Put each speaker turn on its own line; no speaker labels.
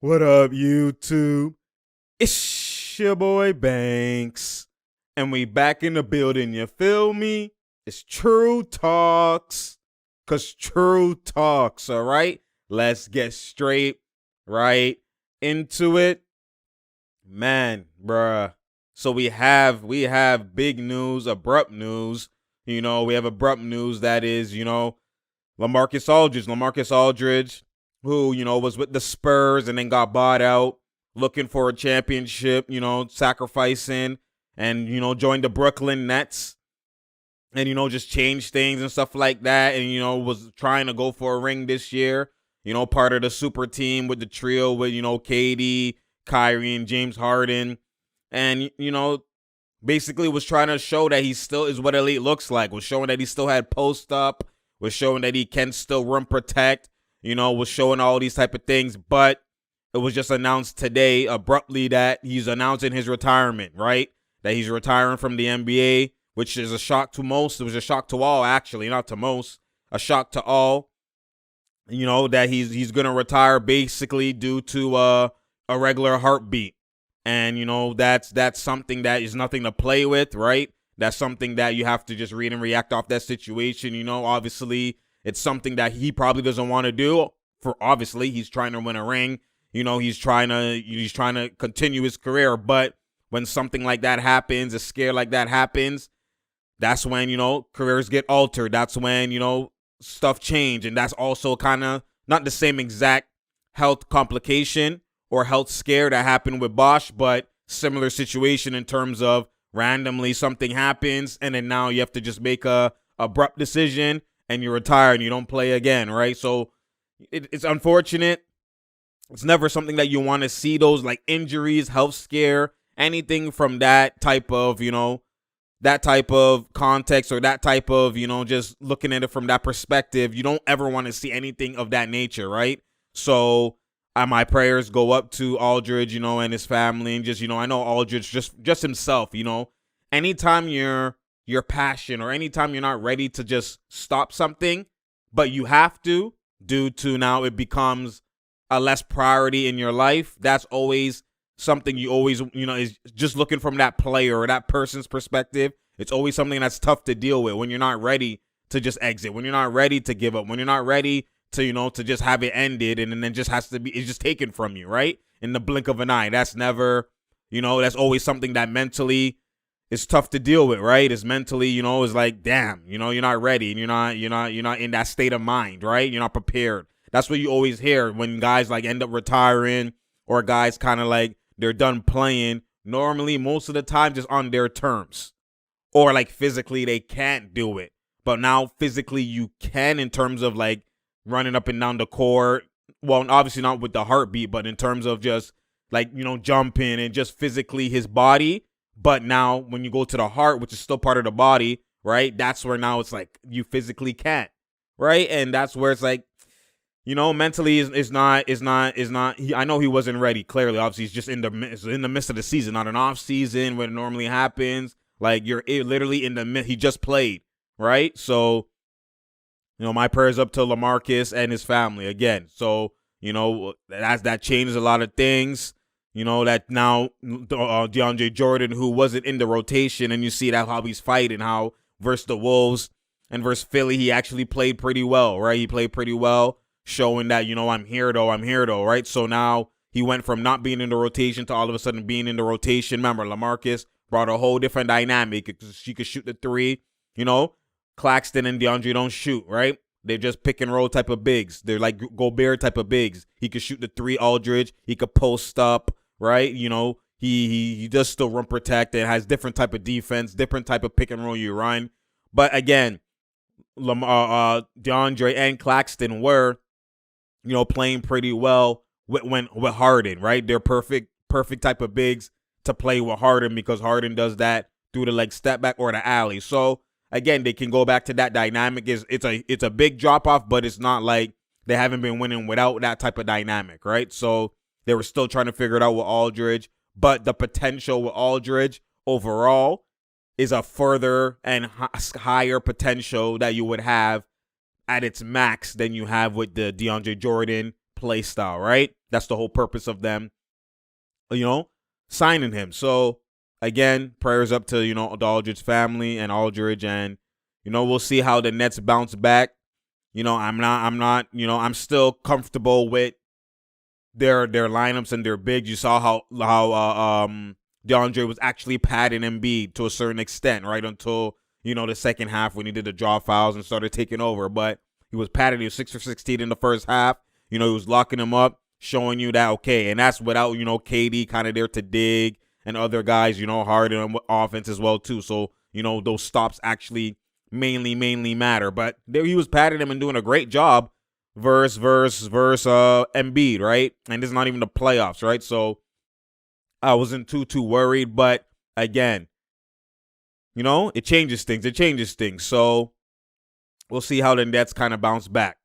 What up, YouTube? It's your boy Banks, and we back in the building. You feel me? It's True Talks, cause True Talks. All right, let's get straight right into it, man, bruh. So we have big news, abrupt news. We have abrupt news that is, LaMarcus Aldridge, who, was with the Spurs and then got bought out, looking for a championship, sacrificing and, joined the Brooklyn Nets and, just change things and stuff like that. And, was trying to go for a ring this year, part of the super team with the trio with, KD, Kyrie, and James Harden. And, basically was trying to show that he still is what elite looks like, was showing that he still had post up, was showing that he can still rim protect, was showing all these type of things. But it was just announced today abruptly that he's announcing his retirement, right? That he's retiring from the NBA, which is a shock to most. It was a shock to all, actually, not to most. A shock to all, that he's going to retire basically due to a regular heartbeat. And, that's something that is nothing to play with, right? That's something that you have to just read and react off that situation. Obviously, it's something that he probably doesn't want to do. For obviously, he's trying to win a ring. He's trying to continue his career. But when something like that happens, a scare like that happens, that's when, careers get altered. That's when, stuff change. And that's also kind of not the same exact health complication or health scare that happened with Bosch, but similar situation in terms of randomly something happens and then now you have to just make a abrupt decision and you retire and you don't play again, right? So it's unfortunate. It's never something that you want to see, those like injuries, health scare, anything from that type of, that type of context or that type of, just looking at it from that perspective. You don't ever want to see anything of that nature, right? So my prayers go up to Aldridge, and his family, and just, I know Aldridge just himself, anytime your passion or anytime you're not ready to just stop something, but you have to, due to now it becomes a less priority in your life, that's always something you always, is just looking from that player or that person's perspective. It's always something that's tough to deal with when you're not ready to just exit, when you're not ready to give up, when you're not ready to, to just have it ended and then just has to be, it's just taken from you, right? In the blink of an eye. That's never, that's always something that mentally is tough to deal with, right? It's mentally, is like, damn, you're not ready and you're not in that state of mind, right? You're not prepared. That's what you always hear when guys like end up retiring or guys kind of like they're done playing. Normally, most of the time, just on their terms or like physically they can't do it. But now physically you can in terms of like running up and down the court. Well, obviously not with the heartbeat, but in terms of just like, jumping and just physically his body. But now when you go to the heart, which is still part of the body, right? That's where now it's like you physically can't, right? And that's where it's like, mentally is not. I know he wasn't ready. Clearly, obviously, he's just in the midst of the season, not an off season when it normally happens. Like you're literally in the mid. He just played, right? So, my prayers up to LaMarcus and his family again. So, that changes a lot of things. That now DeAndre Jordan, who wasn't in the rotation, and you see that how he's fighting, how versus the Wolves and versus Philly, he actually played pretty well, right? He played pretty well, showing that, I'm here though, right? So now he went from not being in the rotation to all of a sudden being in the rotation. Remember, LaMarcus brought a whole different dynamic. She could shoot the three, Claxton and DeAndre don't shoot, right? They're just pick and roll type of bigs. They're like Gobert type of bigs. He could shoot the three, Aldridge. He could post up, right? He does still rim protect and has different type of defense, different type of pick and roll you run. But again, DeAndre and Claxton were, playing pretty well with Harden, right? They're perfect type of bigs to play with Harden because Harden does that through the like step back or the alley. So again, they can go back to that dynamic. It's a big drop off, but it's not like they haven't been winning without that type of dynamic, right? So they were still trying to figure it out with Aldridge, but the potential with Aldridge overall is a further and higher potential that you would have at its max than you have with the DeAndre Jordan play style, right? That's the whole purpose of them, signing him. So again, prayers up to, the Aldridge family and Aldridge, and, we'll see how the Nets bounce back. I'm still comfortable with their lineups and their bigs. You saw how DeAndre was actually padding Embiid to a certain extent, right? Until, the second half when he did the draw fouls and started taking over. But he was padding. He was 6 for 16 in the first half. He was locking him up, showing you that, okay. And that's without, KD kind of there to dig and other guys, Harden on offense as well, too. So, those stops actually mainly matter. But there he was padding him and doing a great job versus Embiid, right? And this is not even the playoffs, right? So I wasn't too worried. But again, it changes things. So we'll see how the Nets kind of bounce back.